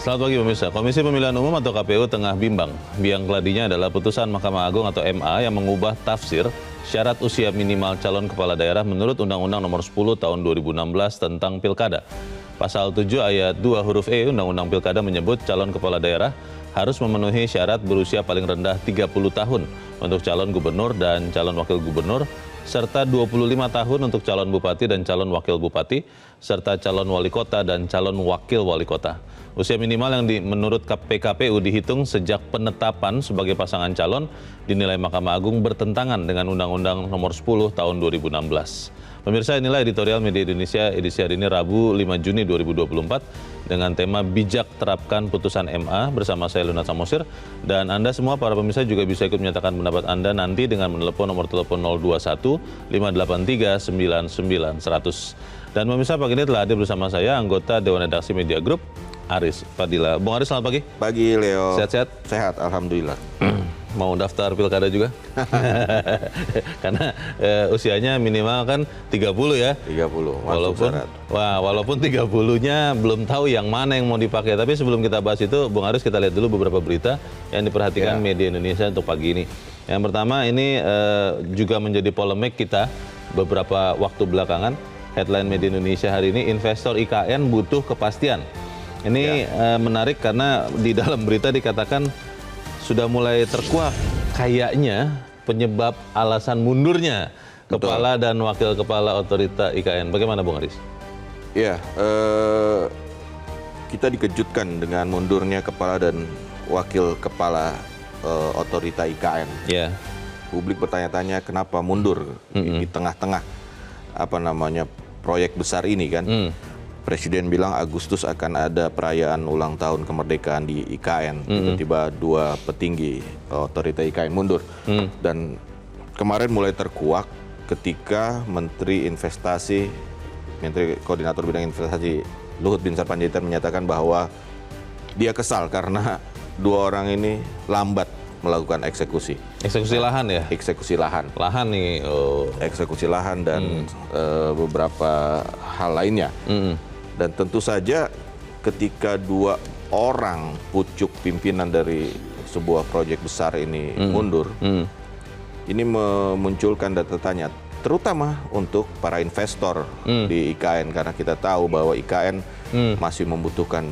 Selamat pagi pemirsa. Komisi Pemilihan Umum atau KPU tengah bimbang. Biang keladinya adalah putusan Mahkamah Agung atau MA yang mengubah tafsir syarat usia minimal calon kepala daerah menurut Undang-Undang Nomor 10 Tahun 2016 tentang Pilkada. Pasal 7 ayat 2 huruf E Undang-Undang Pilkada menyebut calon kepala daerah harus memenuhi syarat berusia paling rendah 30 tahun untuk calon gubernur dan calon wakil gubernur, serta 25 tahun untuk calon bupati dan calon wakil bupati, serta calon wali kota dan calon wakil wali kota. Usia minimal yang menurut PKPU dihitung sejak penetapan sebagai pasangan calon dinilai Mahkamah Agung bertentangan dengan Undang-Undang Nomor 10 Tahun 2016. Pemirsa, inilah editorial Media Indonesia edisi hari ini Rabu 5 Juni 2024 dengan tema Bijak Terapkan Putusan MA bersama saya Lunat Samosir, dan Anda semua para pemirsa juga bisa ikut menyatakan pendapat Anda nanti dengan menelepon nomor telepon 021 583 99 100. Dan pemirsa, pagi ini telah hadir bersama saya anggota Dewan Redaksi Media Group Aris Fadila. Bung Aris, selamat pagi. Pagi Leo. Sehat-sehat? Sehat, alhamdulillah. Mau daftar pilkada juga? Karena usianya minimal kan 30 ya. 30. Walaupun 30-nya belum tahu yang mana yang mau dipakai. Tapi sebelum kita bahas itu, Bung Aris, kita lihat dulu beberapa berita yang diperhatikan media Indonesia untuk pagi ini. Yang pertama ini juga menjadi polemik kita beberapa waktu belakangan. Headline media Indonesia hari ini, investor IKN butuh kepastian. Ini menarik karena di dalam berita dikatakan sudah mulai terkuak kayaknya penyebab alasan mundurnya kepala dan wakil kepala otorita IKN. Bagaimana Bung Aris? Ya, kita dikejutkan dengan mundurnya kepala dan wakil kepala otorita IKN. Ya. Publik bertanya-tanya kenapa mundur di tengah-tengah proyek besar ini kan. Presiden bilang Agustus akan ada perayaan ulang tahun kemerdekaan di IKN. Tiba-tiba dua petinggi otorita IKN mundur. Dan kemarin mulai terkuak ketika Menteri Koordinator Bidang Investasi Luhut Binsar Panjaitan menyatakan bahwa dia kesal karena dua orang ini lambat melakukan eksekusi. Eksekusi lahan ya? Eksekusi lahan. Lahan nih. Eksekusi lahan dan beberapa hal lainnya. Dan tentu saja ketika dua orang pucuk pimpinan dari sebuah proyek besar ini mundur, ini memunculkan data tanya, terutama untuk para investor di IKN, karena kita tahu bahwa IKN masih membutuhkan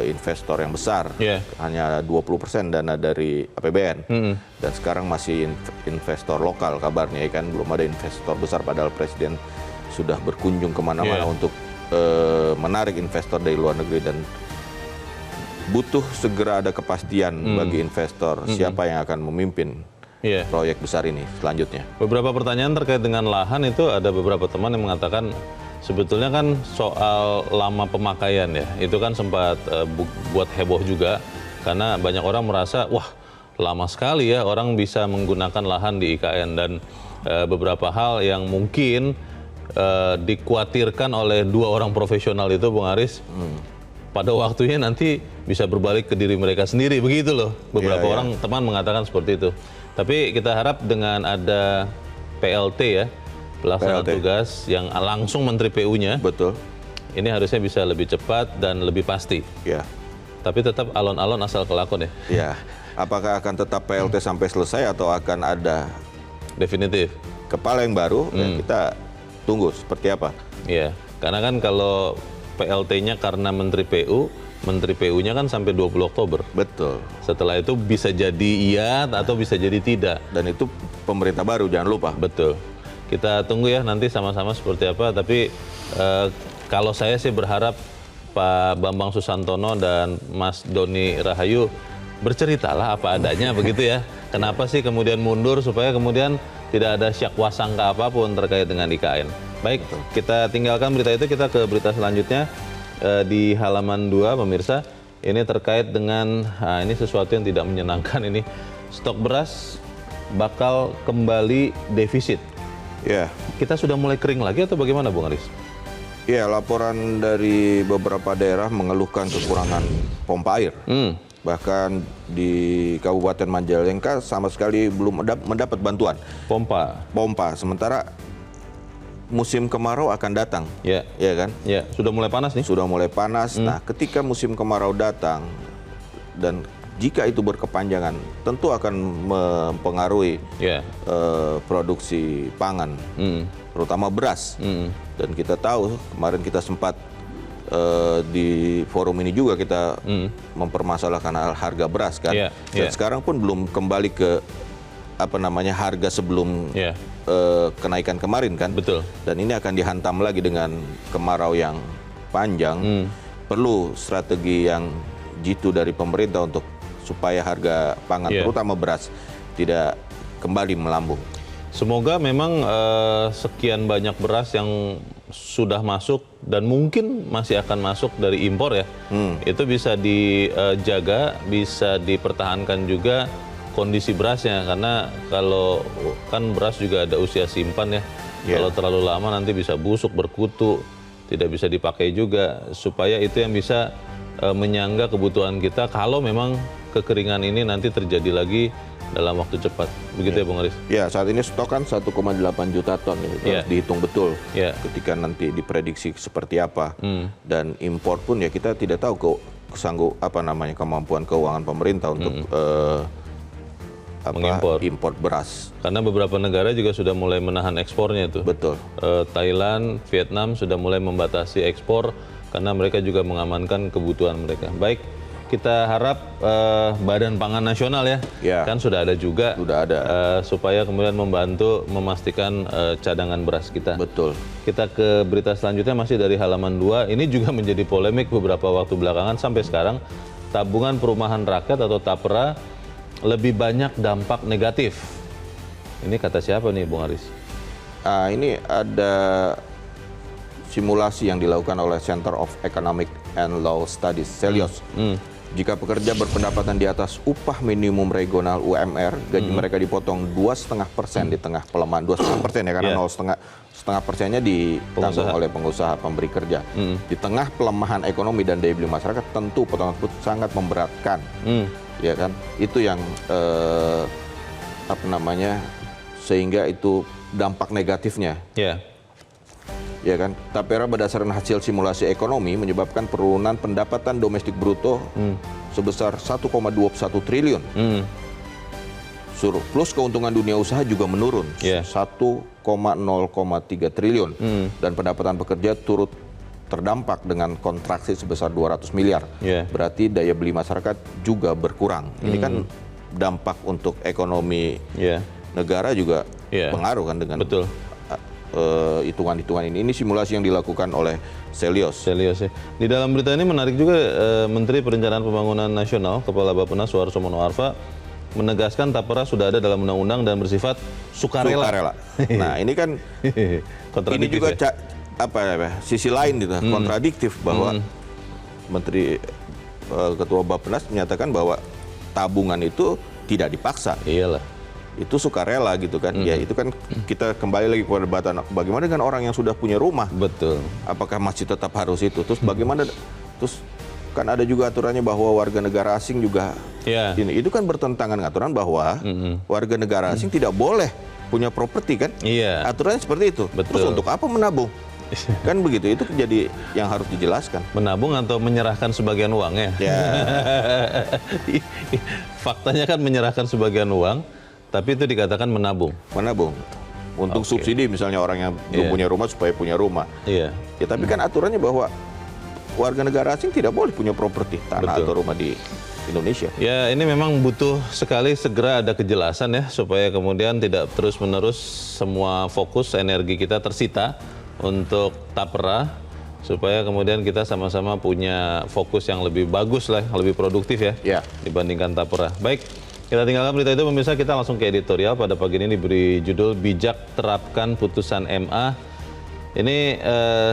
investor yang besar, hanya 20% dana dari APBN, dan sekarang masih investor lokal kabarnya, kan belum ada investor besar, padahal Presiden sudah berkunjung kemana-mana untuk menarik investor dari luar negeri, dan butuh segera ada kepastian bagi investor siapa yang akan memimpin proyek besar ini selanjutnya. Beberapa pertanyaan terkait dengan lahan itu, ada beberapa teman yang mengatakan sebetulnya kan soal lama pemakaian ya, itu kan sempat buat heboh juga karena banyak orang merasa wah lama sekali ya orang bisa menggunakan lahan di IKN, dan beberapa hal yang mungkin dikhawatirkan oleh dua orang profesional itu, Bung Aris, pada waktunya nanti bisa berbalik ke diri mereka sendiri, begitu loh. Beberapa orang teman mengatakan seperti itu. Tapi kita harap dengan ada PLT ya, pelaksana tugas yang langsung Menteri PU-nya, betul, ini harusnya bisa lebih cepat dan lebih pasti. Ya. Tapi tetap alon-alon asal kelakon ya. Ya. Apakah akan tetap PLT sampai selesai atau akan ada definitif kepala yang baru? Ya, kita tunggu seperti apa. Iya, karena kan kalau PLT-nya karena Menteri PU-nya kan sampai 20 Oktober. Betul. Setelah itu bisa jadi iya atau bisa jadi tidak. Dan itu pemerintah baru, jangan lupa. Betul. Kita tunggu ya nanti sama-sama seperti apa. Tapi kalau saya sih berharap Pak Bambang Susantono dan Mas Doni Rahayu berceritalah apa adanya begitu ya. Kenapa sih kemudian mundur, supaya kemudian tidak ada syakwasangka apapun terkait dengan IKN. Baik, kita tinggalkan berita itu, kita ke berita selanjutnya di halaman 2, pemirsa. Ini terkait dengan, ini sesuatu yang tidak menyenangkan ini. Stok beras bakal kembali defisit. Ya. Kita sudah mulai kering lagi atau bagaimana, Bung Aris? Ya, laporan dari beberapa daerah mengeluhkan kekurangan pompa air. Bahkan di Kabupaten Majalengka sama sekali belum mendapat bantuan pompa. Sementara musim kemarau akan datang, Ya, ya kan? ya, sudah mulai panas nih. Sudah mulai panas. Nah, ketika musim kemarau datang dan jika itu berkepanjangan, tentu akan mempengaruhi Ya. produksi pangan, terutama beras. Dan kita tahu kemarin kita sempat di forum ini juga kita mempermasalahkan harga beras kan. Iya, Dan iya. sekarang pun belum kembali ke harga sebelum Ya, kenaikan kemarin kan. betul. Dan ini akan dihantam lagi dengan kemarau yang panjang. Perlu strategi yang jitu dari pemerintah untuk supaya harga pangan Iya. terutama beras tidak kembali melambung. Semoga memang sekian banyak beras yang sudah masuk dan mungkin masih akan masuk dari impor ya, itu bisa dijaga, bisa dipertahankan juga kondisi berasnya, karena kalau kan beras juga ada usia simpan ya, kalau terlalu lama nanti bisa busuk, berkutu, tidak bisa dipakai juga, supaya itu yang bisa menyangga kebutuhan kita kalau memang kekeringan ini nanti terjadi lagi dalam waktu cepat. Begitu ya Bung Aris? Ya, saat ini stok kan 1,8 juta ton, itu harus dihitung betul ketika nanti diprediksi seperti apa. Dan impor pun ya kita tidak tahu kemampuan keuangan pemerintah untuk impor beras. Karena beberapa negara juga sudah mulai menahan ekspornya itu. Betul. Thailand, Vietnam sudah mulai membatasi ekspor karena mereka juga mengamankan kebutuhan mereka. Baik, kita harap Badan Pangan Nasional ya, kan sudah ada juga, supaya kemudian membantu memastikan cadangan beras kita. Betul. Kita ke berita selanjutnya masih dari halaman 2. Ini juga menjadi polemik beberapa waktu belakangan sampai sekarang. Tabungan Perumahan Rakyat atau TAPERA lebih banyak dampak negatif. Ini kata siapa nih Bung Aris? Ini ada simulasi yang dilakukan oleh Center of Economic and Law Studies, CELIOS. Jika pekerja berpendapatan di atas upah minimum regional UMR, gaji mereka dipotong 2,5% di tengah pelemahan, 2,5% ya, karena 0,5%-nya ditanggung oleh pengusaha pemberi kerja. Di tengah pelemahan ekonomi dan daya beli masyarakat, tentu potongan tersebut sangat memberatkan, ya kan? Itu yang sehingga itu dampak negatifnya. Ya kan, TAPERA berdasarkan hasil simulasi ekonomi menyebabkan penurunan pendapatan domestik bruto sebesar 1,21 triliun. Surplus keuntungan dunia usaha juga menurun 1,0,3 triliun. Dan pendapatan pekerja turut terdampak dengan kontraksi sebesar 200 miliar. Berarti daya beli masyarakat juga berkurang. Ini kan dampak untuk ekonomi negara juga pengaruh kan dengan hitungan-hitungan ini. Ini simulasi yang dilakukan oleh CELIOS. Ya. Di dalam berita ini menarik juga, Menteri Perencanaan Pembangunan Nasional, Kepala Bappenas Suharto Monoarfa menegaskan TAPERA sudah ada dalam undang-undang dan bersifat sukarela. Nah, ini kan ini juga sisi lain gitu, kontradiktif bahwa Menteri Ketua Bappenas menyatakan bahwa tabungan itu tidak dipaksa. Iyalah. Itu sukarela gitu kan. Ya itu kan kita kembali lagi kepada debatan bagaimana dengan orang yang sudah punya rumah. Betul. Apakah masih tetap harus itu? Terus bagaimana, terus kan ada juga aturannya bahwa warga negara asing juga ini. Itu kan bertentangan dengan aturan bahwa warga negara asing tidak boleh punya properti kan. Aturannya seperti itu. Betul. Terus untuk apa menabung? Kan begitu, itu jadi yang harus dijelaskan. Menabung atau menyerahkan sebagian uang ya? Faktanya kan menyerahkan sebagian uang, tapi itu dikatakan menabung. Menabung. Untuk subsidi misalnya orang yang belum punya rumah supaya punya rumah. Ya, tapi kan aturannya bahwa warga negara asing tidak boleh punya properti tanah atau rumah di Indonesia. Ya, ini memang butuh sekali segera ada kejelasan ya, supaya kemudian tidak terus-menerus semua fokus energi kita tersita untuk TAPERA, supaya kemudian kita sama-sama punya fokus yang lebih bagus lah, lebih produktif ya, dibandingkan TAPERA. Baik, kita tinggalkan berita itu pemirsa, kita langsung ke editorial. Pada pagi ini diberi judul Bijak Terapkan Putusan MA. Ini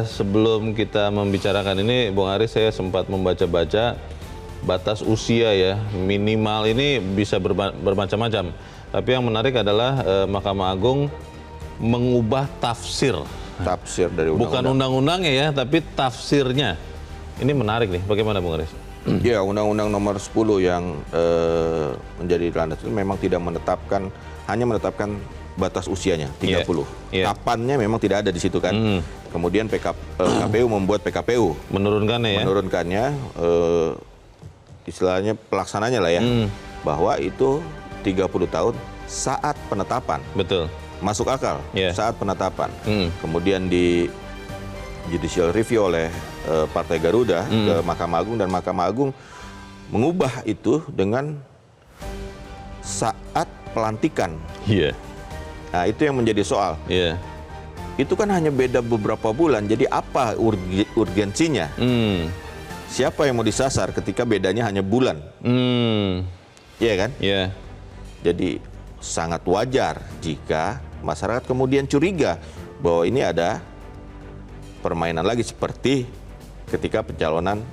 sebelum kita membicarakan ini, Bung Aris, saya sempat membaca-baca batas usia ya, minimal ini bisa bermacam-macam. Tapi yang menarik adalah Mahkamah Agung mengubah tafsir dari undang-undang. Bukan undang-undangnya ya, tapi tafsirnya. Ini menarik nih, bagaimana Bung Aris? Ya, Undang-Undang Nomor 10 yang menjadi landasan memang tidak menetapkan, hanya menetapkan batas usianya 30. Iya. Kapannya memang tidak ada di situ kan. Kemudian KPU membuat PKPU. Menurunkannya ya? Menurunkannya, istilahnya pelaksananya lah ya, bahwa itu 30 tahun saat penetapan. Betul. Masuk akal saat penetapan. Kemudian di judicial review oleh Partai Garuda ke Mahkamah Agung, dan Mahkamah Agung mengubah itu dengan saat pelantikan. Iya. Nah, itu yang menjadi soal. Iya. Itu kan hanya beda beberapa bulan, jadi apa urgensinya? Siapa yang mau disasar ketika bedanya hanya bulan? Iya kan? Iya. Jadi sangat wajar jika masyarakat kemudian curiga bahwa ini ada permainan lagi seperti ketika pencalonan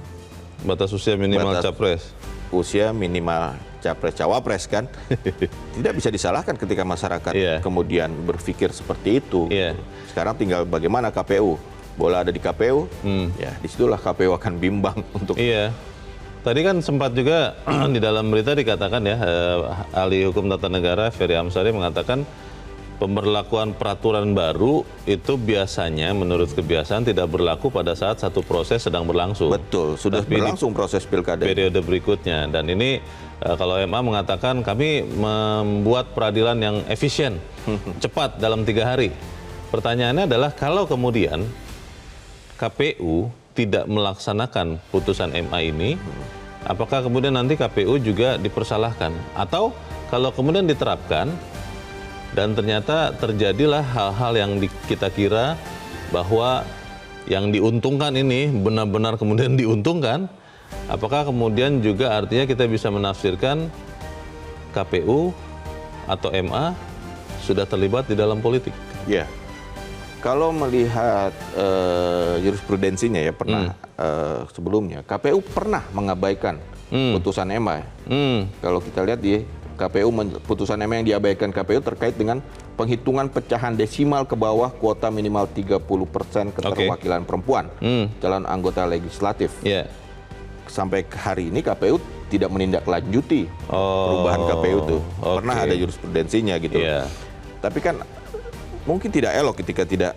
Batas usia minimal capres. Usia minimal capres-cawapres kan. Tidak bisa disalahkan ketika masyarakat kemudian berpikir seperti itu. Sekarang tinggal bagaimana KPU. Bola ada di KPU, ya disitulah KPU akan bimbang untuk. Iya. Tadi kan sempat juga di dalam berita dikatakan ya, ahli hukum tata negara Ferry Amsari mengatakan pemberlakuan peraturan baru itu biasanya menurut kebiasaan tidak berlaku pada saat satu proses sedang berlangsung. Betul, sudah berlangsung proses pilkada. Periode berikutnya. Dan ini kalau MA mengatakan kami membuat peradilan yang efisien, cepat dalam 3 hari. Pertanyaannya adalah kalau kemudian KPU tidak melaksanakan putusan MA ini, apakah kemudian nanti KPU juga dipersalahkan? Atau kalau kemudian diterapkan, dan ternyata terjadilah hal-hal yang kita kira bahwa yang diuntungkan ini benar-benar kemudian diuntungkan, apakah kemudian juga artinya kita bisa menafsirkan KPU atau MA sudah terlibat di dalam politik? Ya, kalau melihat jurisprudensinya ya pernah sebelumnya, KPU pernah mengabaikan putusan MA. Kalau kita lihat di KPU, putusan MA yang diabaikan KPU terkait dengan penghitungan pecahan desimal ke bawah kuota minimal 30% keterwakilan perempuan calon anggota legislatif. Sampai hari ini KPU tidak menindaklanjuti perubahan KPU itu. Pernah ada jurisprudensinya gitu. Tapi kan mungkin tidak elok ketika tidak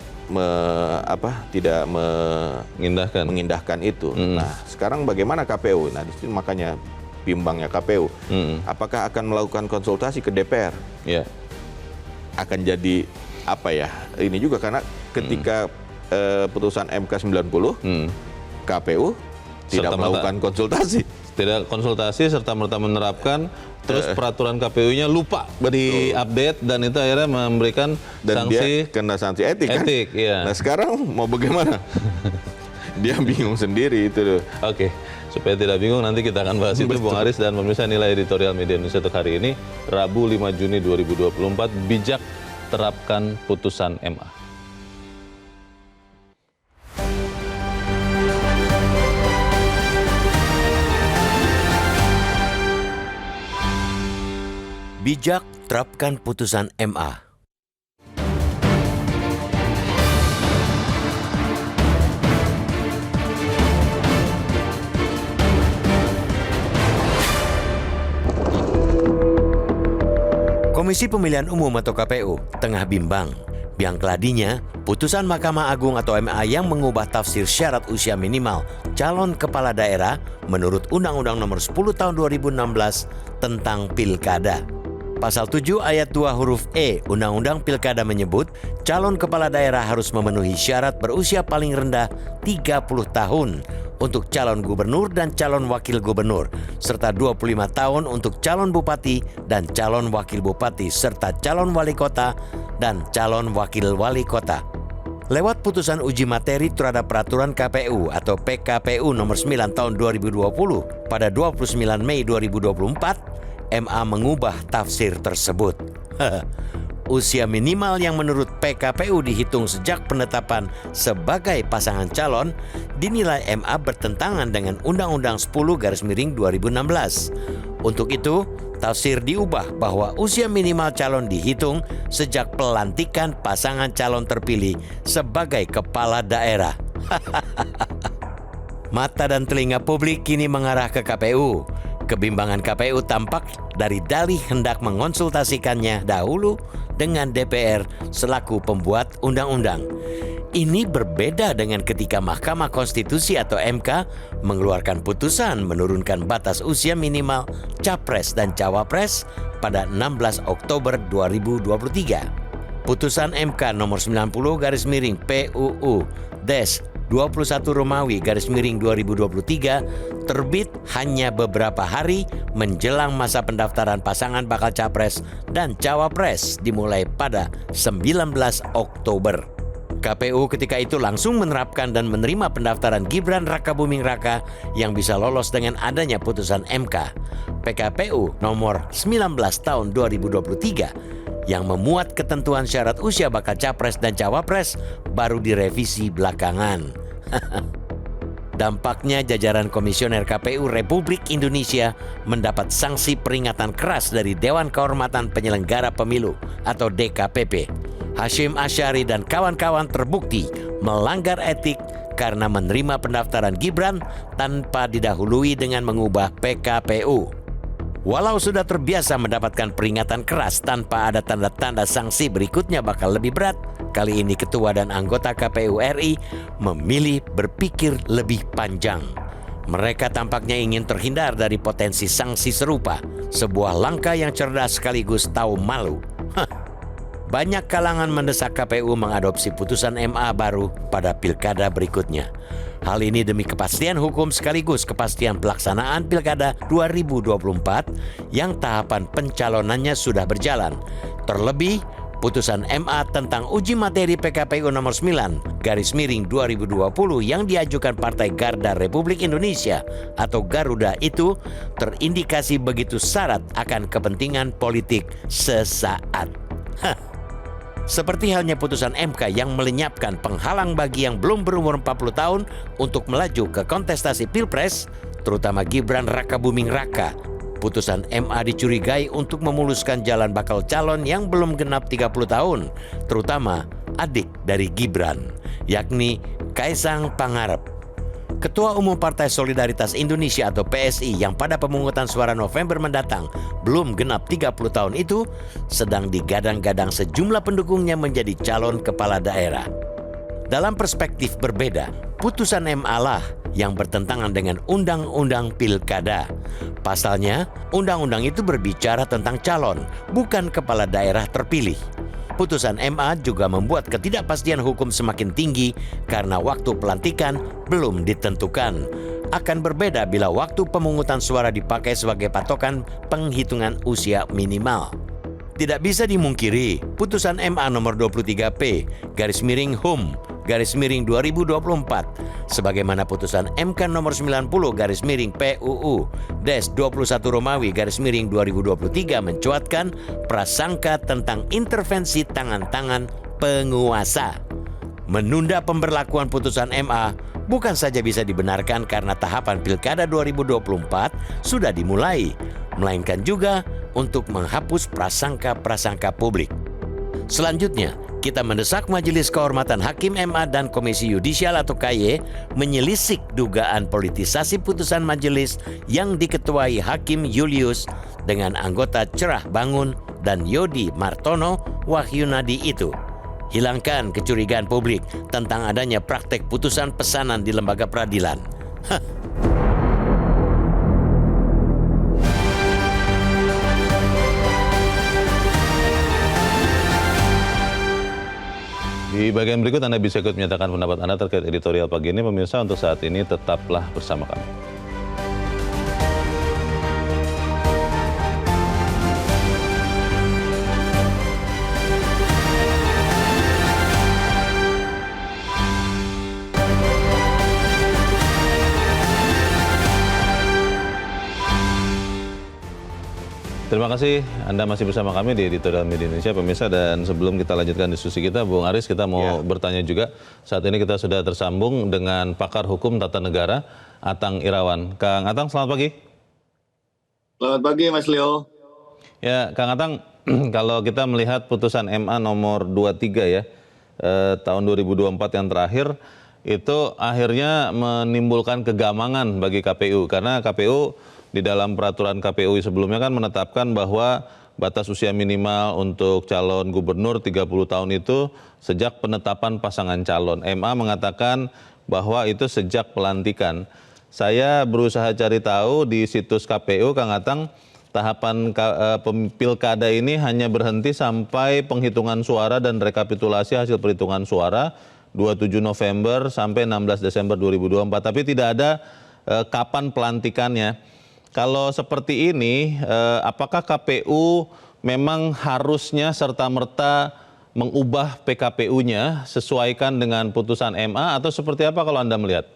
mengindahkan itu. Nah, sekarang bagaimana KPU? Nah, di sini makanya bimbangnya KPU. Apakah akan melakukan konsultasi ke DPR? Akan jadi apa ya? Ini juga karena ketika putusan MK 90, KPU tidak melakukan konsultasi. Tidak konsultasi serta-merta menerapkan, terus peraturan KPU-nya lupa di-update, dan itu akhirnya memberikan sanksi. Dia kena sanksi etik kan? Iya. Nah, sekarang mau bagaimana? Dia bingung sendiri itu. Oke, supaya tidak bingung nanti kita akan bahas itu, Bung Aris, dan pemirsa. Nilai editorial Media Indonesia untuk hari ini, Rabu 5 Juni 2024, bijak terapkan putusan MA. Bijak terapkan putusan MA. Komisi Pemilihan Umum atau KPU tengah bimbang. Biang keladinya, putusan Mahkamah Agung atau MA yang mengubah tafsir syarat usia minimal calon kepala daerah menurut Undang-Undang Nomor 10 Tahun 2016 tentang Pilkada. Pasal 7 ayat 2 huruf E Undang-Undang Pilkada menyebut calon kepala daerah harus memenuhi syarat berusia paling rendah 30 tahun untuk calon gubernur dan calon wakil gubernur, serta 25 tahun untuk calon bupati dan calon wakil bupati, serta calon wali kota dan calon wakil wali kota. Lewat putusan uji materi terhadap peraturan KPU atau PKPU nomor 9 tahun 2020 pada 29 Mei 2024, MA mengubah tafsir tersebut. Usia minimal yang menurut PKPU dihitung sejak penetapan sebagai pasangan calon dinilai MA bertentangan dengan Undang-Undang 10/2016. Untuk itu, tafsir diubah bahwa usia minimal calon dihitung sejak pelantikan pasangan calon terpilih sebagai kepala daerah. Mata dan telinga publik kini mengarah ke KPU. Kebimbangan KPU tampak dari dalih hendak mengonsultasikannya dahulu dengan DPR selaku pembuat undang-undang. Ini berbeda dengan ketika Mahkamah Konstitusi atau MK mengeluarkan putusan menurunkan batas usia minimal Capres dan Cawapres pada 16 Oktober 2023. Putusan MK nomor 90 PUU Des 21 Romawi _2023 terbit hanya beberapa hari menjelang masa pendaftaran pasangan bakal Capres dan Cawapres dimulai pada 19 Oktober. KPU ketika itu langsung menerapkan dan menerima pendaftaran Gibran Rakabuming Raka yang bisa lolos dengan adanya putusan MK PKPU nomor 19 tahun 2023 yang memuat ketentuan syarat usia bakal Capres dan Cawapres baru direvisi belakangan. Dampaknya jajaran Komisioner KPU Republik Indonesia mendapat sanksi peringatan keras dari Dewan Kehormatan Penyelenggara Pemilu atau DKPP. Hashim Asyari dan kawan-kawan terbukti melanggar etik karena menerima pendaftaran Gibran tanpa didahului dengan mengubah PKPU. Walau sudah terbiasa mendapatkan peringatan keras tanpa ada tanda-tanda sanksi berikutnya bakal lebih berat, kali ini ketua dan anggota KPU RI memilih berpikir lebih panjang. Mereka tampaknya ingin terhindar dari potensi sanksi serupa, sebuah langkah yang cerdas sekaligus tahu malu. Banyak kalangan mendesak KPU mengadopsi putusan MA baru pada pilkada berikutnya. Hal ini demi kepastian hukum sekaligus kepastian pelaksanaan pilkada 2024 yang tahapan pencalonannya sudah berjalan. Terlebih, putusan MA tentang uji materi PKPU nomor 9 _2020 yang diajukan Partai Garda Republik Indonesia atau Garuda itu terindikasi begitu syarat akan kepentingan politik sesaat. Seperti halnya putusan MK yang melenyapkan penghalang bagi yang belum berumur 40 tahun untuk melaju ke kontestasi Pilpres, terutama Gibran Rakabuming Raka. Putusan MA dicurigai untuk memuluskan jalan bakal calon yang belum genap 30 tahun, terutama adik dari Gibran, yakni Kaisang Pangarep. Ketua Umum Partai Solidaritas Indonesia atau PSI yang pada pemungutan suara November mendatang belum genap 30 tahun itu sedang digadang-gadang sejumlah pendukungnya menjadi calon kepala daerah. Dalam perspektif berbeda, putusan MA lah yang bertentangan dengan Undang-Undang Pilkada. Pasalnya, undang-undang itu berbicara tentang calon, bukan kepala daerah terpilih. Putusan MA juga membuat ketidakpastian hukum semakin tinggi karena waktu pelantikan belum ditentukan. Akan berbeda bila waktu pemungutan suara dipakai sebagai patokan penghitungan usia minimal. Tidak bisa dimungkiri, putusan MA nomor 23P _HUM _2024 sebagaimana putusan MK nomor 90 PUU Des 21 Romawi _2023 mencuatkan prasangka tentang intervensi tangan-tangan penguasa. Menunda pemberlakuan putusan MA bukan saja bisa dibenarkan karena tahapan Pilkada 2024 sudah dimulai, melainkan juga untuk menghapus prasangka-prasangka publik. Selanjutnya, kita mendesak Majelis Kehormatan Hakim MA dan Komisi Yudisial atau KY menyelisik dugaan politisasi putusan majelis yang diketuai Hakim Julius dengan anggota Cerah Bangun dan Yodi Martono Wahyunadi itu. Hilangkan kecurigaan publik tentang adanya praktek putusan pesanan di lembaga peradilan. Di bagian berikut Anda bisa ikut menyatakan pendapat Anda terkait editorial pagi ini. Pemirsa, untuk saat ini tetaplah bersama kami. Terima kasih Anda masih bersama kami di Editorial Media Indonesia, pemirsa. Dan sebelum kita lanjutkan diskusi kita, Bung Aris, kita mau bertanya juga. Saat ini kita sudah tersambung dengan pakar hukum tata negara, Atang Irawan. Kang Atang, selamat pagi. Selamat pagi, Mas Leo. Ya, Kang Atang, kalau kita melihat putusan MA nomor 23 ya, tahun 2024 yang terakhir, itu akhirnya menimbulkan kegamangan bagi KPU. Karena KPU di dalam peraturan KPU sebelumnya kan menetapkan bahwa batas usia minimal untuk calon gubernur 30 tahun itu sejak penetapan pasangan calon. MA mengatakan bahwa itu sejak pelantikan. Saya berusaha cari tahu di situs KPU, Kang Atang, tahapan pilkada ini hanya berhenti sampai penghitungan suara dan rekapitulasi hasil perhitungan suara 27 November sampai 16 Desember 2024, tapi tidak ada kapan pelantikannya. Kalau seperti ini, apakah KPU memang harusnya serta-merta mengubah PKPU-nya sesuaikan dengan putusan MA atau seperti apa kalau Anda melihat?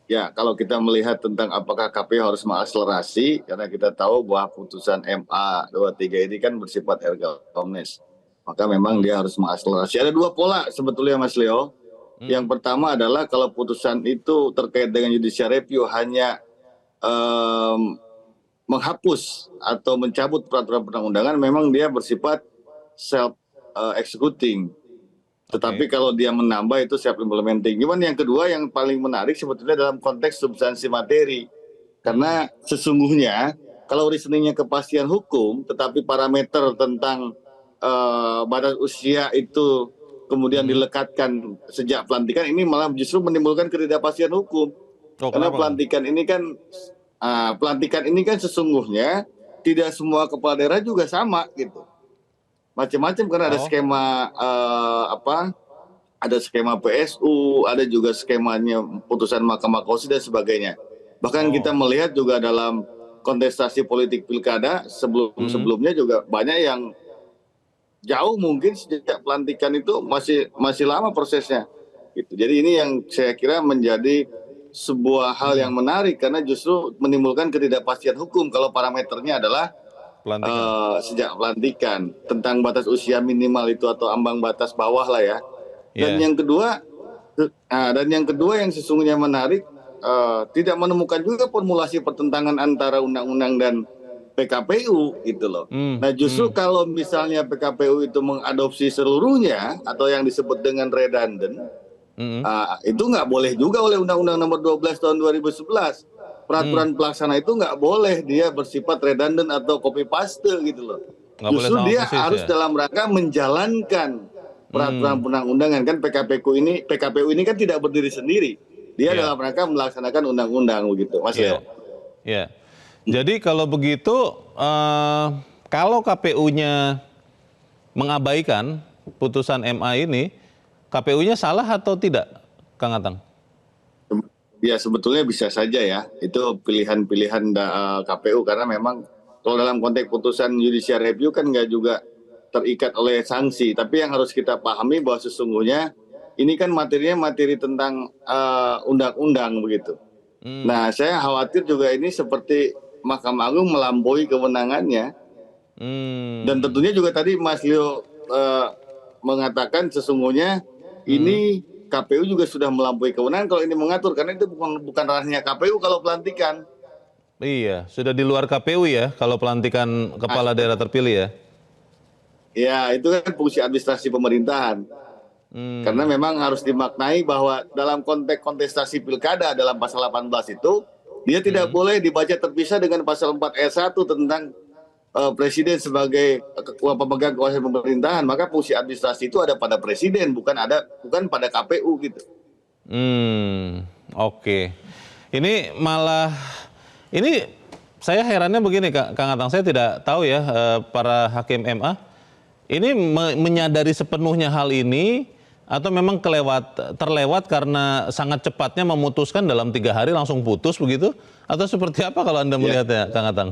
Ya, kalau kita melihat tentang apakah KPU harus mengakselerasi, karena kita tahu bahwa putusan MA 23 ini kan bersifat erga omnes, maka memang dia harus mengakselerasi. Ada dua pola sebetulnya, Mas Leo. Yang pertama adalah kalau putusan itu terkait dengan judicial review hanya menghapus atau mencabut peraturan perundang-undangan, memang dia bersifat self executing. Tetapi kalau dia menambah itu self implementing. Cuman yang kedua yang paling menarik sebetulnya dalam konteks substansi materi. Karena sesungguhnya kalau reasoningnya kepastian hukum, tetapi parameter tentang batas usia itu kemudian dilekatkan sejak pelantikan, ini malah justru menimbulkan ketidakpastian hukum. Karena pelantikan ini kan sesungguhnya tidak semua kepala daerah juga sama gitu. Macam-macam karena ada skema ada skema PSU, ada juga skemanya putusan Mahkamah Konstitusi dan sebagainya. Bahkan kita melihat juga dalam kontestasi politik pilkada sebelumnya juga banyak yang jauh mungkin sejak pelantikan itu masih lama prosesnya. Gitu. Jadi ini yang saya kira menjadi sebuah hal yang menarik karena justru menimbulkan ketidakpastian hukum kalau parameternya adalah sejak pelantikan tentang batas usia minimal itu atau ambang batas bawah lah ya. Dan yang kedua yang sesungguhnya menarik, tidak menemukan juga formulasi pertentangan antara undang-undang dan PKPU gitu loh. Nah justru kalau misalnya PKPU itu mengadopsi seluruhnya atau yang disebut dengan redundant, itu nggak boleh juga oleh Undang-Undang Nomor 12 tahun 2011. Peraturan pelaksana itu nggak boleh dia bersifat redundant atau copy paste gitu loh. Justru dia harus dalam rangka menjalankan peraturan perundang-undangan. Kan PKPU ini kan tidak berdiri sendiri. Dia dalam rangka melaksanakan undang-undang begitu, Mas Leo. Ya. Jadi kalau begitu, kalau KPU-nya mengabaikan putusan MA ini, KPU-nya salah atau tidak, Kang Atang? Ya sebetulnya bisa saja ya, itu pilihan-pilihan KPU karena memang kalau dalam konteks putusan judicial review kan nggak juga terikat oleh sanksi. Tapi yang harus kita pahami bahwa sesungguhnya ini kan materinya materi tentang undang-undang begitu. Nah saya khawatir juga ini seperti Mahkamah Agung melampaui kewenangannya. Dan tentunya juga tadi Mas Leo mengatakan sesungguhnya ini KPU juga sudah melampaui kewenangan kalau ini mengatur karena itu bukan ranahnya KPU kalau pelantikan. Iya, sudah di luar KPU ya kalau pelantikan kepala daerah terpilih ya. Ya, itu kan fungsi administrasi pemerintahan. Karena memang harus dimaknai bahwa dalam konteks kontestasi pilkada dalam pasal 18 itu dia tidak boleh dibaca terpisah dengan pasal 4 ayat 1 tentang presiden sebagai pemegang kekuasaan pemerintahan, maka fungsi administrasi itu ada pada presiden, bukan pada KPU gitu. Oke. Ini malah saya herannya begini Kang Atang, saya tidak tahu ya para hakim MA ini menyadari sepenuhnya hal ini atau memang terlewat karena sangat cepatnya memutuskan dalam 3 hari langsung putus begitu, atau seperti apa kalau Anda melihatnya, Kang Atang?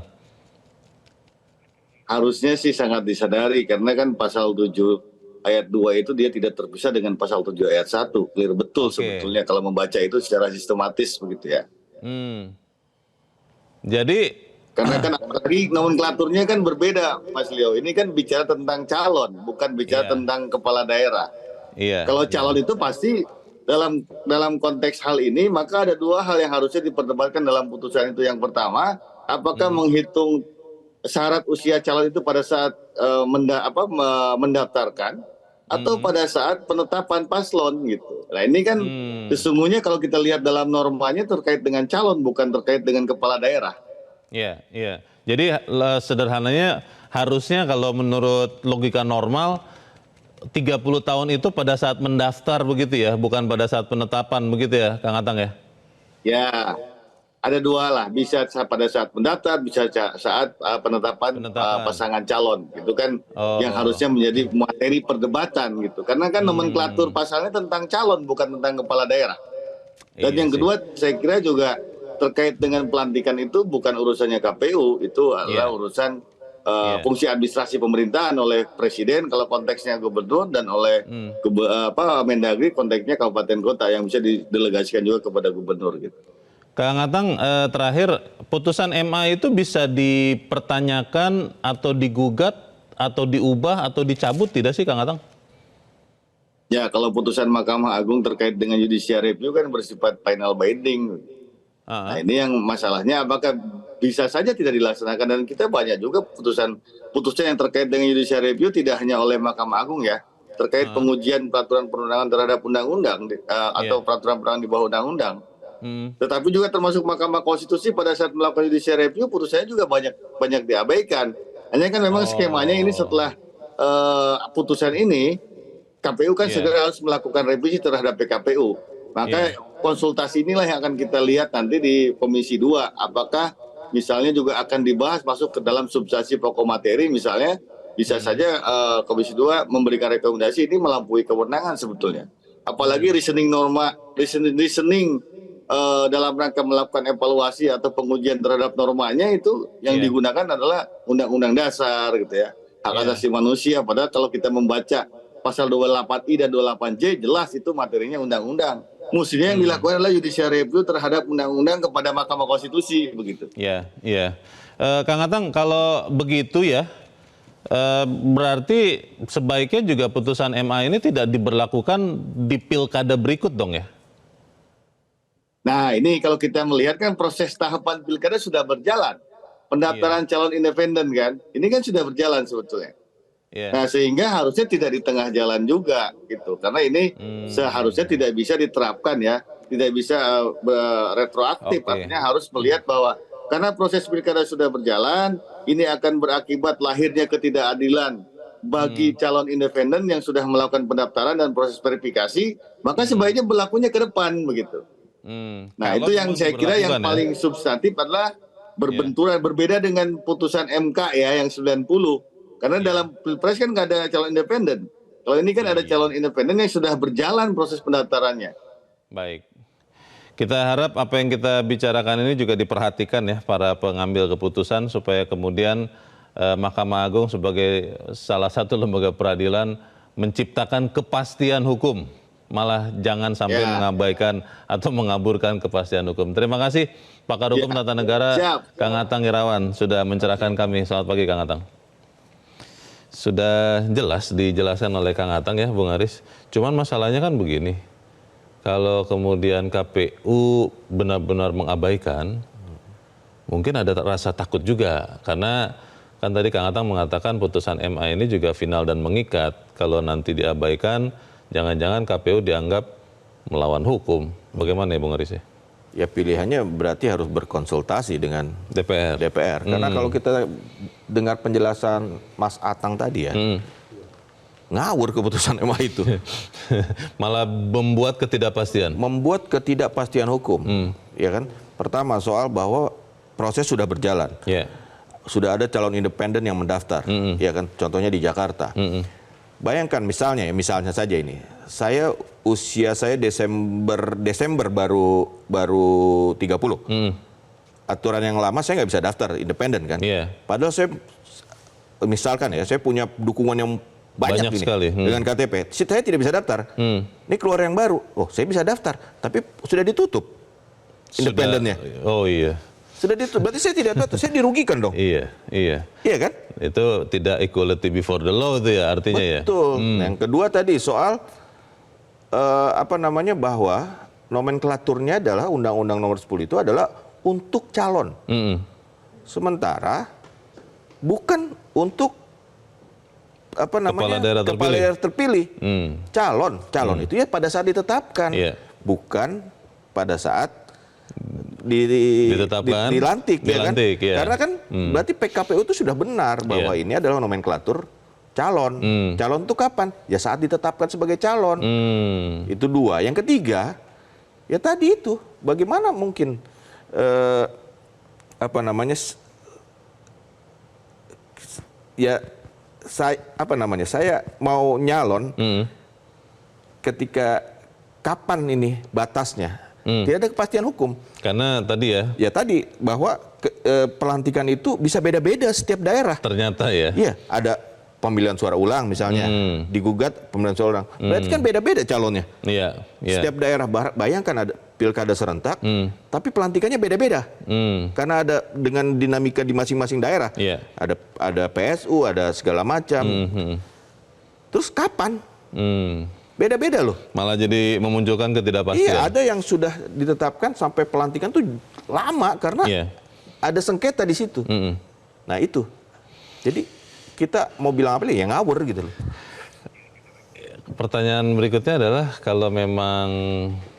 Harusnya sih sangat disadari karena kan pasal 7 ayat 2 itu dia tidak terpisah dengan pasal 7 ayat 1. Clear betul sebetulnya kalau membaca itu secara sistematis begitu ya. Jadi karena kan apalagi nomenklaturnya kan berbeda Mas Leo. Ini kan bicara tentang calon, bukan bicara tentang kepala daerah. Kalau calon itu pasti dalam konteks hal ini maka ada 2 hal yang harusnya diperdebatkan dalam putusan itu. Yang pertama, apakah menghitung syarat usia calon itu pada saat mendaftarkan atau pada saat penetapan paslon gitu. Nah ini kan sesungguhnya kalau kita lihat dalam normanya terkait dengan calon bukan terkait dengan kepala daerah. Iya, iya. Jadi sederhananya harusnya kalau menurut logika normal 30 tahun itu pada saat mendaftar begitu ya, bukan pada saat penetapan begitu ya, Kang Atang ya? Ya, ada dua lah, bisa pada saat mendaftar, bisa saat penetapan Penetapan. pasangan calon, gitu kan, yang Oh. harusnya menjadi materi perdebatan gitu. Karena kan nomenklatur pasalnya tentang calon, bukan tentang kepala daerah. Dan Iya yang sih. kedua, saya kira juga terkait dengan pelantikan itu bukan urusannya KPU, itu adalah Iya. urusan Iya. fungsi administrasi pemerintahan oleh presiden kalau konteksnya gubernur, dan oleh Mendagri konteksnya kabupaten kota yang bisa didelegasikan juga kepada gubernur gitu. Kang Atang, terakhir putusan MA itu bisa dipertanyakan atau digugat atau diubah atau dicabut tidak sih Kang Atang? Ya, kalau putusan Mahkamah Agung terkait dengan judicial review kan bersifat final binding. Nah, ini yang masalahnya apakah bisa saja tidak dilaksanakan, dan kita banyak juga putusan yang terkait dengan judicial review tidak hanya oleh Mahkamah Agung ya, terkait pengujian peraturan perundangan terhadap undang-undang atau peraturan perundangan di bawah undang-undang. Tetapi juga termasuk Mahkamah Konstitusi pada saat melakukan judicial review putusannya juga banyak diabaikan. Hanya kan memang skemanya ini setelah putusan ini KPU kan segera harus melakukan revisi terhadap PKPU. Maka konsultasi inilah yang akan kita lihat nanti di Komisi 2. Apakah misalnya juga akan dibahas masuk ke dalam substansi pokok materi, misalnya bisa saja Komisi 2 memberikan rekomendasi ini melampaui kewenangan sebetulnya. Apalagi reasoning dalam rangka melakukan evaluasi atau pengujian terhadap normanya itu yang digunakan adalah Undang-Undang Dasar gitu ya. Hak asasi manusia, padahal kalau kita membaca pasal 28I dan 28J jelas itu materinya undang-undang. Mestinya yang dilakukan adalah judicial review terhadap undang-undang kepada Mahkamah Konstitusi begitu. Iya, iya. Kang Atang, kalau begitu ya, berarti sebaiknya juga putusan MA ini tidak diberlakukan di pilkada berikut dong ya? Nah, ini kalau kita melihat kan proses tahapan pilkada sudah berjalan. Pendaftaran calon independen kan, ini kan sudah berjalan sebetulnya. Nah, sehingga harusnya tidak di tengah jalan juga gitu, karena ini seharusnya tidak bisa diterapkan ya, tidak bisa retroaktif. Artinya harus melihat bahwa karena proses pilkada sudah berjalan, ini akan berakibat lahirnya ketidakadilan bagi calon independen yang sudah melakukan pendaftaran dan proses verifikasi, maka sebaiknya berlakunya ke depan begitu. Nah, itu yang saya kira yang paling substantif adalah berbenturan, berbeda dengan putusan MK ya yang 90. Karena dalam Pilpres kan nggak ada calon independen. Kalau ini kan ada calon independen yang sudah berjalan proses pendaftarannya. Baik. Kita harap apa yang kita bicarakan ini juga diperhatikan ya para pengambil keputusan supaya kemudian Mahkamah Agung sebagai salah satu lembaga peradilan menciptakan kepastian hukum. Malah jangan sampai mengabaikan atau mengaburkan kepastian hukum. Terima kasih Pakar Hukum Tata Negara Kang Atang Irawan sudah mencerahkan kami. Selamat pagi Kang Atang. Sudah jelas dijelaskan oleh Kang Atang ya Bung Aris. Cuman masalahnya kan begini, kalau kemudian KPU benar-benar mengabaikan, mungkin ada rasa takut juga. Karena kan tadi Kang Atang mengatakan putusan MA ini juga final dan mengikat. Kalau nanti diabaikan, jangan-jangan KPU dianggap melawan hukum. Bagaimana ya Bung Aris ya? Ya pilihannya berarti harus berkonsultasi dengan DPR. Karena kalau kita dengar penjelasan Mas Atang tadi ya, ngawur keputusan MA itu. Malah membuat ketidakpastian. Membuat ketidakpastian hukum. Ya kan? Pertama soal bahwa proses sudah berjalan. Sudah ada calon independen yang mendaftar. Ya kan? Contohnya di Jakarta. Bayangkan misalnya saja ini. Usia saya Desember baru 30. Aturan yang lama saya nggak bisa daftar independen kan. Padahal saya misalkan ya, saya punya dukungan yang banyak ini, sekali dengan KTP. Saya tidak bisa daftar. Ini keluar yang baru. Oh, saya bisa daftar, tapi sudah ditutup independennya. Oh iya. Sudah ditutup. Berarti saya tidak daftar. Saya dirugikan dong. Iya. Iya kan? Itu tidak equality before the law itu ya artinya ya. Betul. Yang kedua tadi soal bahwa nomenklaturnya adalah Undang-Undang Nomor 10 itu adalah untuk calon. Sementara bukan untuk kepala daerah terpilih. Calon itu ya pada saat ditetapkan, bukan pada saat Ditetapkan, dilantik, dilantik, ya kan? ya. Karena kan berarti PKPU itu sudah benar bahwa ini adalah nomenklatur calon. Calon itu kapan? Ya saat ditetapkan sebagai calon. Itu dua. Yang ketiga, ya tadi itu bagaimana mungkin saya mau nyalon ketika kapan ini batasnya? Tidak ada kepastian hukum. Karena tadi ya. Ya tadi bahwa pelantikan itu bisa beda-beda setiap daerah. Ternyata ya. Iya, ada pemilihan suara ulang misalnya, digugat pemilihan suara ulang. Berarti kan beda-beda calonnya. Iya. Setiap daerah, bayangkan ada pilkada serentak, tapi pelantikannya beda-beda. Karena ada dengan dinamika di masing-masing daerah. Iya. Ada PSU, ada segala macam. Terus kapan? Beda-beda loh. Malah jadi memunculkan ketidakpastian. Iya, ada yang sudah ditetapkan sampai pelantikan tuh lama karena ada sengketa di situ. Nah itu. Jadi kita mau bilang apa nih? Ya ngawur gitu loh. Pertanyaan berikutnya adalah kalau memang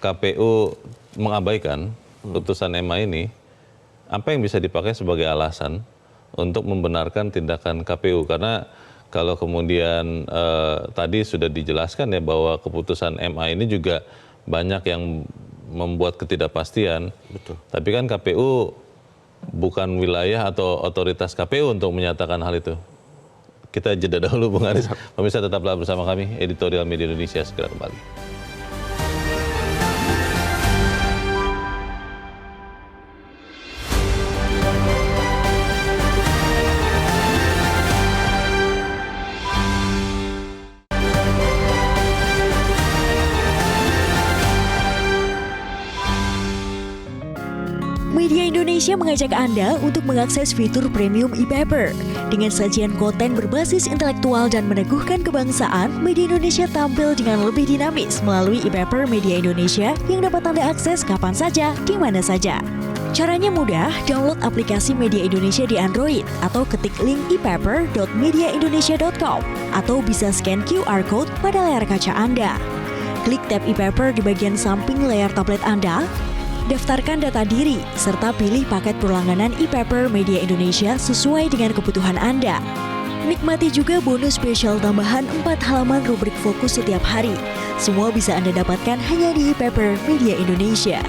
KPU mengabaikan putusan MA ini, apa yang bisa dipakai sebagai alasan untuk membenarkan tindakan KPU? Karena kalau kemudian tadi sudah dijelaskan ya bahwa keputusan MA ini juga banyak yang membuat ketidakpastian. Betul. Tapi kan KPU bukan wilayah atau otoritas KPU untuk menyatakan hal itu. Kita jeda dahulu Bung Aris. Pemirsa tetaplah bersama kami, Editorial Media Indonesia segera kembali. Media Indonesia mengajak Anda untuk mengakses fitur premium e-paper. Dengan sajian konten berbasis intelektual dan meneguhkan kebangsaan, Media Indonesia tampil dengan lebih dinamis melalui e-paper Media Indonesia yang dapat Anda akses kapan saja, di mana saja. Caranya mudah, download aplikasi Media Indonesia di Android atau ketik link e-paper.mediaindonesia.com atau bisa scan QR Code pada layar kaca Anda. Klik tab e-paper di bagian samping layar tablet Anda, daftarkan data diri, serta pilih paket perlangganan e-paper Media Indonesia sesuai dengan kebutuhan Anda. Nikmati juga bonus spesial tambahan 4 halaman rubrik fokus setiap hari. Semua bisa Anda dapatkan hanya di e-paper Media Indonesia.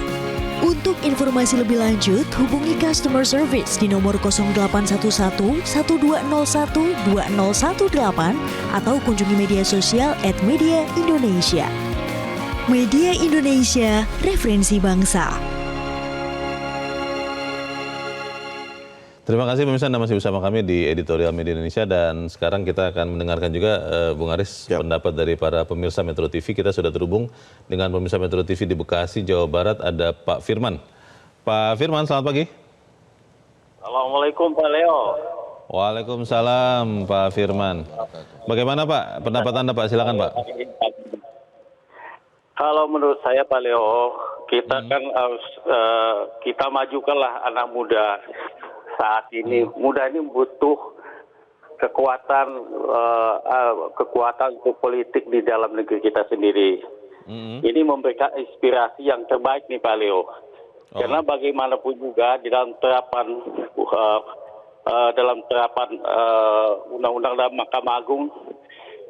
Untuk informasi lebih lanjut, hubungi customer service di nomor 0811 1201 2018 atau kunjungi media sosial @mediaindonesia. Media Indonesia, referensi bangsa. Terima kasih pemirsa, Anda masih bersama kami di Editorial Media Indonesia dan sekarang kita akan mendengarkan juga Bung Aris pendapat dari para pemirsa Metro TV. Kita sudah terhubung dengan pemirsa Metro TV di Bekasi, Jawa Barat, ada Pak Firman. Pak Firman, selamat pagi. Assalamualaikum Pak Leo. Waalaikumsalam Pak Firman. Bagaimana Pak pendapat Anda Pak? Silakan Pak. Kalau menurut saya Pak Leo, kita kan harus kita majukanlah anak muda saat ini. Muda ini butuh kekuatan untuk politik di dalam negeri kita sendiri. Ini memberikan inspirasi yang terbaik nih Pak Leo. Karena bagaimanapun juga di dalam terapan undang-undang dalam Mahkamah Agung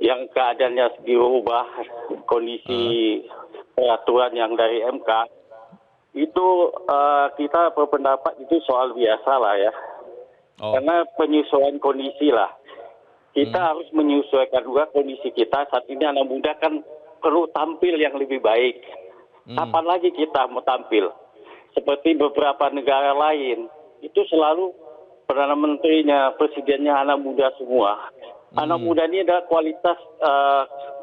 yang keadaannya dirubah, kondisi peraturan yang dari MK, itu kita berpendapat itu soal biasa lah ya. Karena penyesuaian kondisi lah. Kita harus menyesuaikan juga kondisi kita. Saat ini anak muda kan perlu tampil yang lebih baik. Kapan lagi kita mau tampil? Seperti beberapa negara lain, itu selalu Perdana Menterinya, Presidennya anak muda semua. Anak muda ini adalah kualitas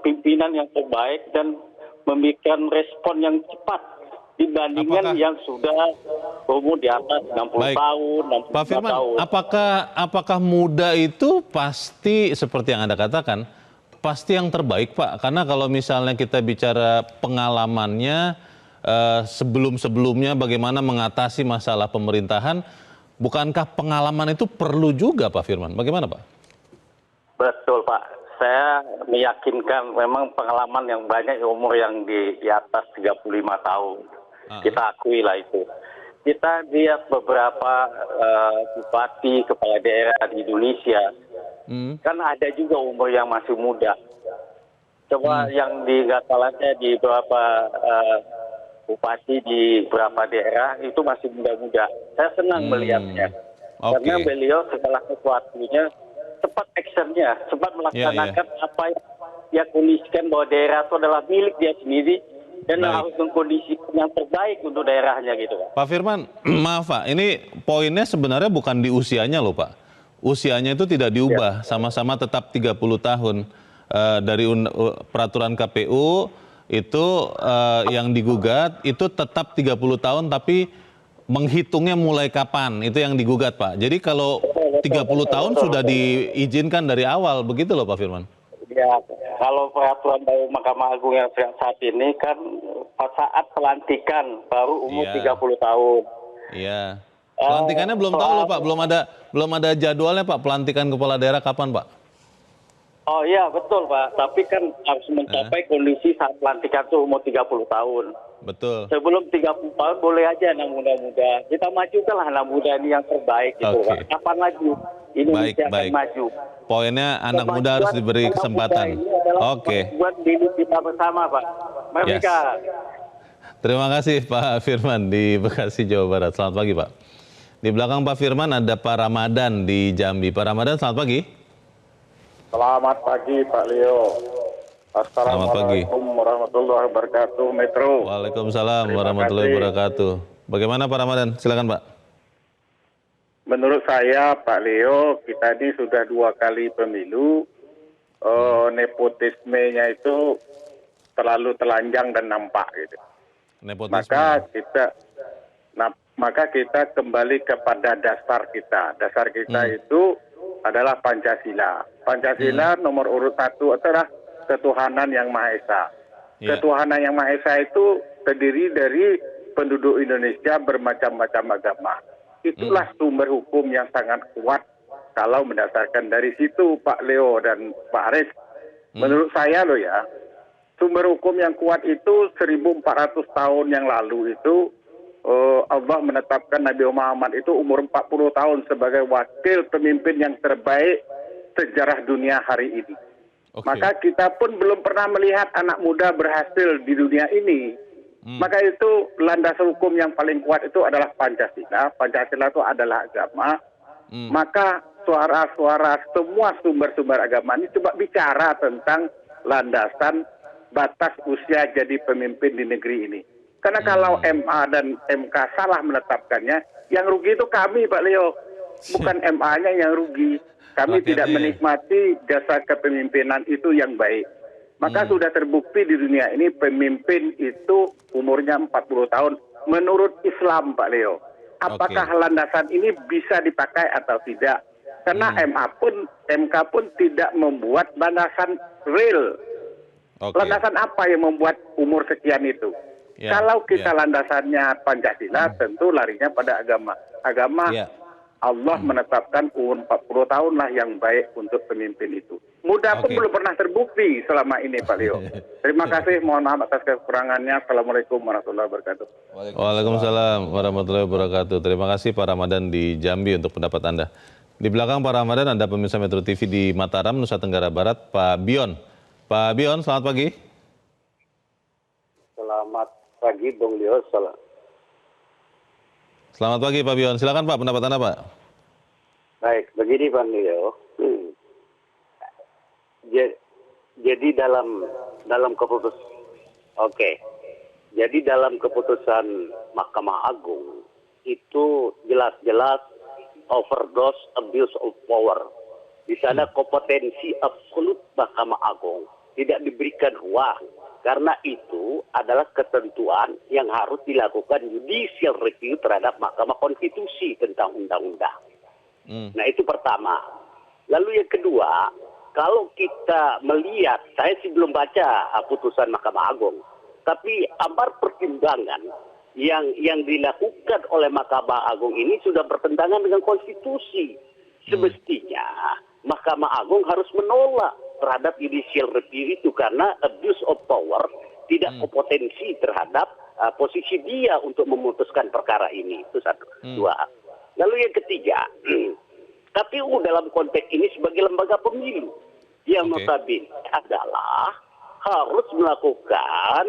pimpinan yang terbaik dan memberikan respon yang cepat dibandingkan yang sudah umur di atas 60 tahun, 65 Pak Firman, tahun. apakah muda itu pasti seperti yang Anda katakan, pasti yang terbaik Pak? Karena kalau misalnya kita bicara pengalamannya sebelum-sebelumnya bagaimana mengatasi masalah pemerintahan, bukankah pengalaman itu perlu juga Pak Firman? Bagaimana Pak? Betul Pak, saya meyakinkan memang pengalaman yang banyak umur yang di atas 35 tahun. Kita akui lah itu. kita lihat beberapa bupati, kepala daerah di Indonesia, kan ada juga umur yang masih muda. Coba yang nggak salahnya di beberapa bupati di beberapa daerah itu masih muda-muda. Saya senang melihatnya. Karena beliau segala sesuatunya cepat actionnya, cepat melaksanakan apa yang kondisikan bahwa daerah itu adalah milik dia sendiri dan harus mengkondisikan yang terbaik untuk daerahnya gitu Pak. Pak Firman, maaf Pak, ini poinnya sebenarnya bukan di usianya loh Pak. Usianya itu tidak diubah, sama-sama tetap 30 tahun. Dari peraturan KPU itu yang digugat itu tetap 30 tahun tapi menghitungnya mulai kapan, itu yang digugat Pak. Jadi kalau 30 tahun sudah diizinkan dari awal, begitu loh Pak Firman. Ya, kalau peraturan dari Mahkamah Agung yang saat ini kan saat pelantikan baru umur 30 tahun. Iya. Pelantikannya belum tahu loh Pak, belum ada jadwalnya Pak, pelantikan kepala daerah kapan Pak? Oh iya betul Pak, tapi kan harus mencapai kondisi saat pelantikan itu umur 30 tahun. Betul. Sebelum 30 tahun boleh aja anak muda-muda. Kita majukanlah anak muda ini yang terbaik gitu Pak. Kapan lagi Indonesia akan maju? Poinnya anak muda harus diberi kesempatan. Oke. Buat diri kita bersama Pak. Merdeka. Terima kasih Pak Firman di Bekasi, Jawa Barat. Selamat pagi Pak. Di belakang Pak Firman ada Pak Ramadan di Jambi. Pak Ramadan, selamat pagi. Selamat pagi Pak Leo. Assalamualaikum warahmatullahi wabarakatuh, Metro. Waalaikumsalam warahmatullahi wabarakatuh. Bagaimana Pak Ramadan? Silakan Pak. Menurut saya Pak Leo, kita ini sudah 2 kali pemilu. Nepotismenya itu terlalu telanjang dan nampak gitu. Nepotisme. Maka kita kembali kepada dasar kita. Dasar kita itu adalah Pancasila. Pancasila nomor urut 1 adalah ketuhanan yang Maha Esa. Ketuhanan yang Maha Esa itu terdiri dari penduduk Indonesia bermacam-macam agama. Itulah sumber hukum yang sangat kuat kalau mendasarkan dari situ Pak Leo dan Pak Aris. Menurut saya loh ya, sumber hukum yang kuat itu 1400 tahun yang lalu itu Allah menetapkan Nabi Muhammad itu umur 40 tahun sebagai wakil pemimpin yang terbaik sejarah dunia hari ini. Maka kita pun belum pernah melihat anak muda berhasil di dunia ini. Maka itu landasan hukum yang paling kuat itu adalah Pancasila. Pancasila itu adalah agama. Maka suara-suara semua sumber-sumber agama ini coba bicara tentang landasan batas usia jadi pemimpin di negeri ini. Karena kalau MA dan MK salah menetapkannya, yang rugi itu kami Pak Leo, bukan MA-nya yang rugi. Kami tidak menikmati jasa kepemimpinan itu yang baik. Maka sudah terbukti di dunia ini pemimpin itu umurnya 40 tahun menurut Islam Pak Leo. Apakah landasan ini bisa dipakai atau tidak? Karena MK pun tidak membuat landasan real. Landasan apa yang membuat umur sekian itu? Kalau kita landasannya Pancasila, tentu larinya pada agama. Allah menetapkan umur 40 tahun lah yang baik untuk pemimpin itu. Muda pun belum pernah terbukti selama ini Pak Leo. Terima kasih, mohon maaf atas kekurangannya. Assalamualaikum warahmatullahi wabarakatuh. Waalaikumsalam warahmatullahi wabarakatuh. Terima kasih Pak Ramadan di Jambi untuk pendapat Anda. Di belakang Pak Ramadan ada pemirsa Metro TV di Mataram, Nusa Tenggara Barat, Pak Bion. Pak Bion, selamat pagi. Selamat pagi, Bung Leo. Selamat pagi Pak Bion. Silakan Pak, pendapat Anda Pak. Baik, begini Pak Leo. Jadi dalam keputusan Mahkamah Agung itu jelas-jelas overdose abuse of power. Di sana kompetensi absolut Mahkamah Agung tidak diberikan ruang. Karena itu adalah ketentuan yang harus dilakukan judicial review terhadap Mahkamah Konstitusi tentang undang-undang. Nah itu pertama. Lalu yang kedua, kalau kita melihat, saya sih belum baca putusan Mahkamah Agung, tapi amar pertimbangan yang dilakukan oleh Mahkamah Agung ini sudah bertentangan dengan konstitusi. Semestinya Mahkamah Agung harus menolak terhadap judicial review itu karena abuse of power tidak kompetensi terhadap posisi dia untuk memutuskan perkara ini. Itu satu. Dua. Lalu yang ketiga, KPU dalam konteks ini sebagai lembaga pemilu yang notabene adalah harus melakukan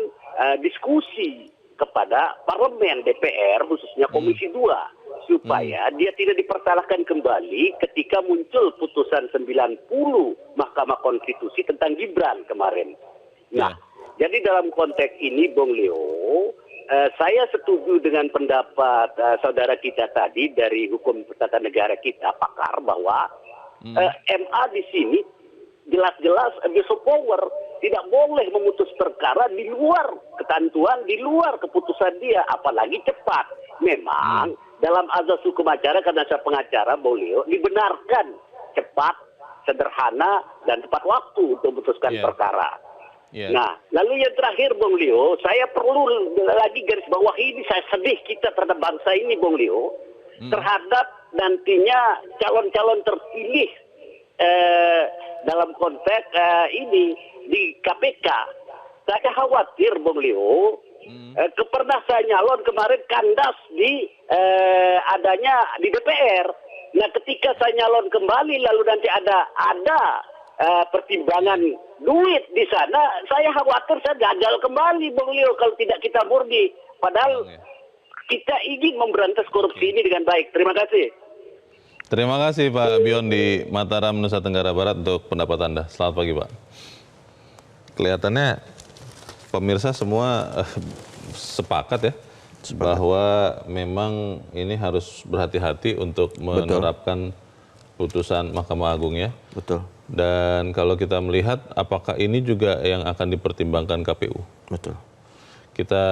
diskusi kepada parlemen DPR, khususnya Komisi 2, supaya dia tidak dipersalahkan kembali ketika muncul putusan 90 Mahkamah Konstitusi tentang Gibran kemarin. Nah, jadi dalam konteks ini, Bung Leo, saya setuju dengan pendapat saudara kita tadi dari hukum tata negara kita, pakar, bahwa MA di sini jelas-jelas abuse of power, tidak boleh memutus perkara di luar ketentuan, di luar keputusan dia, apalagi cepat. Memang dalam azas hukum acara, karena saya pengacara, Boleh dibenarkan cepat, sederhana, dan tepat waktu untuk memutuskan perkara. Nah, lalu yang terakhir, Bung Leo, saya perlu lagi garis bawahi ini, saya sedih kita terhadap bangsa ini, Bung Leo, terhadap nantinya calon-calon terpilih dalam konteks ini di KPK. Saya khawatir, Bung Leo, pernah saya nyalon kemarin kandas di adanya di DPR. Nah, ketika saya nyalon kembali lalu nanti ada pertimbangan duit di sana, saya khawatir saya gagal kembali, Bung Leo, kalau tidak kita murni. Padahal kita ingin memberantas korupsi ini dengan baik. Terima kasih. Terima kasih Pak Bion di Mataram, Nusa Tenggara Barat untuk pendapat Anda. Selamat pagi Pak. Kelihatannya pemirsa semua sepakat ya bahwa memang ini harus berhati-hati untuk menerapkan putusan Mahkamah Agung ya. Betul. Dan kalau kita melihat apakah ini juga yang akan dipertimbangkan KPU. Betul. Kita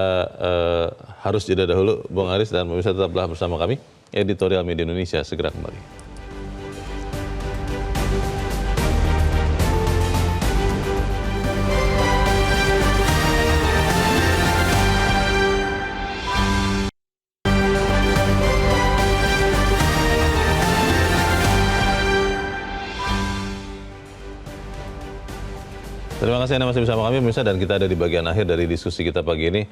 harus jeda dahulu, Bung Aris, dan pemirsa tetaplah bersama kami. Editorial Media Indonesia segera kembali. Terima kasih Anda masih bersama kami pemirsa, dan kita ada di bagian akhir dari diskusi kita pagi ini.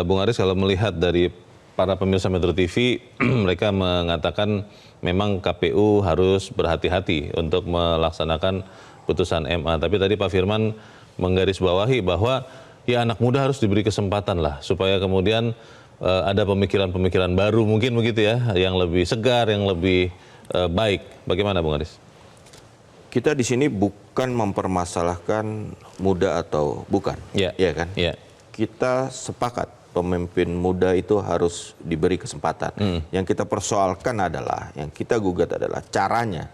Bung Aris, kalau melihat dari para pemirsa Metro TV, mereka mengatakan memang KPU harus berhati-hati untuk melaksanakan putusan MA. Tapi tadi Pak Firman menggarisbawahi bahwa ya anak muda harus diberi kesempatan lah, supaya kemudian ada pemikiran-pemikiran baru mungkin begitu ya, yang lebih segar, yang lebih baik. Bagaimana Bung Aris? Kita di sini bukan mempermasalahkan muda atau bukan, ya kan? Kita sepakat pemimpin muda itu harus diberi kesempatan. Yang kita persoalkan adalah, yang kita gugat adalah caranya.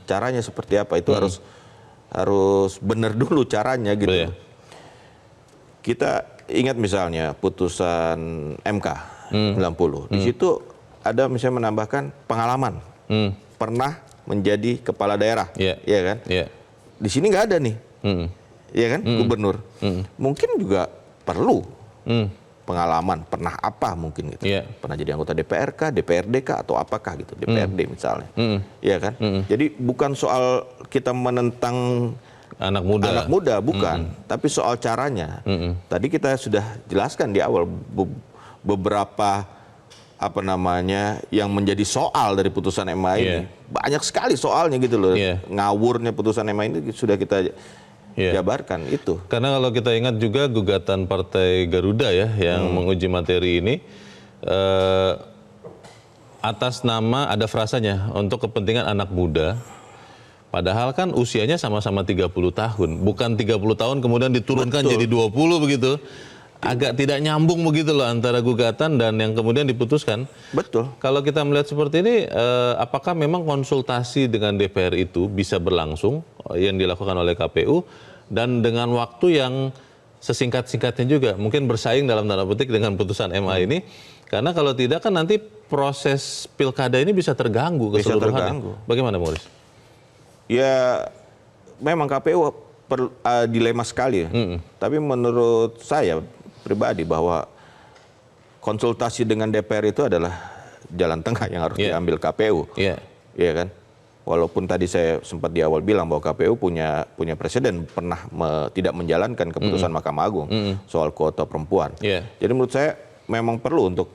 Caranya seperti apa? Itu harus benar dulu caranya gitu. Kita ingat misalnya putusan MK 90. Di situ ada misalnya menambahkan pengalaman. Pernah menjadi kepala daerah, ya kan? Di sini nggak ada nih, ya kan? Gubernur. Mungkin juga perlu pengalaman, pernah apa mungkin gitu. Pernah jadi anggota DPRK, DPRDK atau apakah gitu, DPRD misalnya, ya kan? Jadi bukan soal kita menentang anak muda, bukan, tapi soal caranya. Tadi kita sudah jelaskan di awal beberapa yang menjadi soal dari putusan MA ini. Banyak sekali soalnya gitu loh. Ngawurnya putusan MA ini sudah kita jabarkan itu. Karena kalau kita ingat juga gugatan Partai Garuda ya yang menguji materi ini atas nama, ada frasanya, untuk kepentingan anak muda. Padahal kan usianya sama-sama 30 tahun. Bukan 30 tahun kemudian diturunkan jadi 20 begitu. Agak tidak nyambung begitu loh antara gugatan dan yang kemudian diputuskan. Betul. Kalau kita melihat seperti ini, apakah memang konsultasi dengan DPR itu bisa berlangsung yang dilakukan oleh KPU dan dengan waktu yang sesingkat-singkatnya juga, mungkin bersaing dalam tanda petik dengan putusan MA ini, karena kalau tidak kan nanti proses pilkada ini bisa terganggu keseluruhannya. Bagaimana, Morris? Ya, memang KPU dilema sekali ya. Tapi menurut saya pribadi bahwa konsultasi dengan DPR itu adalah jalan tengah yang harus diambil KPU. Iya kan? Walaupun tadi saya sempat di awal bilang bahwa KPU punya presiden pernah tidak menjalankan keputusan Mahkamah Agung soal kuota perempuan. Jadi menurut saya memang perlu untuk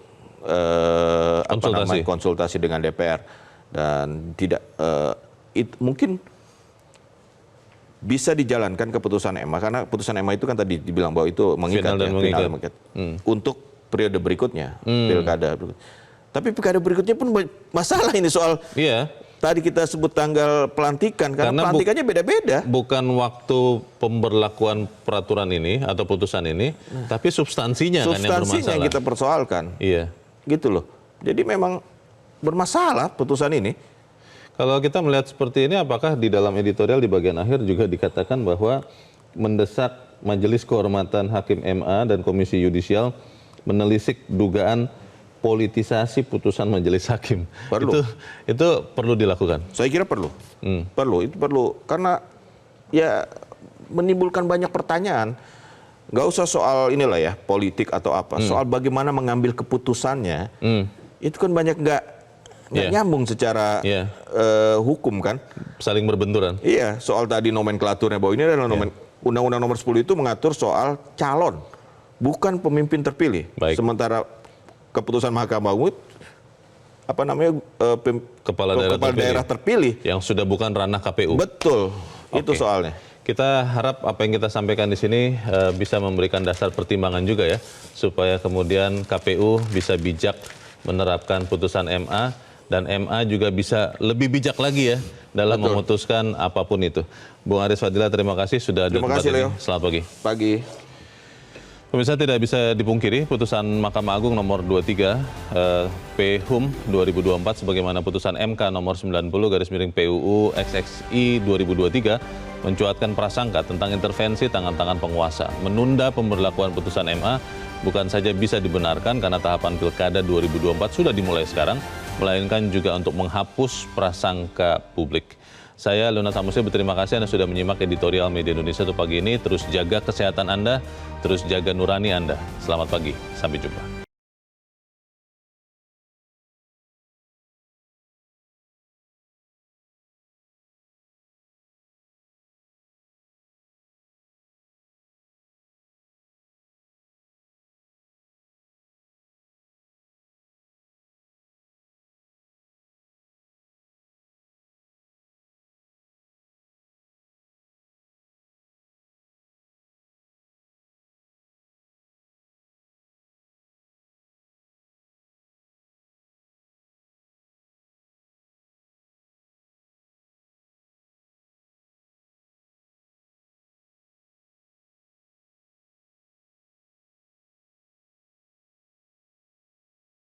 konsultasi dengan DPR dan tidak mungkin bisa dijalankan keputusan MA karena keputusan MA itu kan tadi dibilang bahwa itu mengikat final mengikat. Untuk periode berikutnya pilkada. Tapi pilkada berikutnya pun masalah ini soal tadi kita sebut tanggal pelantikan karena pelantikannya beda-beda. Bukan waktu pemberlakuan peraturan ini atau putusan ini, tapi substansinya kan yang bermasalah. Substansinya yang kita persoalkan. Iya. Gitu loh. Jadi memang bermasalah putusan ini. Kalau kita melihat seperti ini, apakah di dalam editorial di bagian akhir juga dikatakan bahwa mendesak Majelis Kehormatan Hakim MA dan Komisi Yudisial menelisik dugaan politisasi putusan Majelis Hakim? Perlu. Itu perlu dilakukan? Saya kira perlu. Itu perlu. Karena ya menimbulkan banyak pertanyaan. Nggak usah soal inilah ya, politik atau apa. Soal bagaimana mengambil keputusannya, itu kan banyak nggak nyambung secara hukum kan. Saling berbenturan. Iya, soal tadi nomenklaturnya bahwa ini adalah Undang-Undang Nomor 10 itu mengatur soal calon, bukan pemimpin terpilih. Baik. Sementara keputusan Mahkamah Agung kepala daerah terpilih yang sudah bukan ranah KPU. Betul, itu soalnya. Kita harap apa yang kita sampaikan di sini bisa memberikan dasar pertimbangan juga ya, supaya kemudian KPU bisa bijak menerapkan putusan MA dan MA juga bisa lebih bijak lagi ya dalam memutuskan apapun itu. Bung Aris Fadila, terima kasih sudah hadir. Terima kasih, Leo. Selamat pagi. Pagi. Pemirsa, tidak bisa dipungkiri putusan Mahkamah Agung nomor 23 PHUM 2024 sebagaimana putusan MK nomor 90/PUU XXI 2023 mencuatkan prasangka tentang intervensi tangan-tangan penguasa. Menunda pemberlakuan putusan MA bukan saja bisa dibenarkan karena tahapan Pilkada 2024 sudah dimulai sekarang, melainkan juga untuk menghapus prasangka publik. Saya, Leonard Samusi, berterima kasih Anda sudah menyimak editorial Media Indonesia untuk pagi ini. Terus jaga kesehatan Anda, terus jaga nurani Anda. Selamat pagi, sampai jumpa.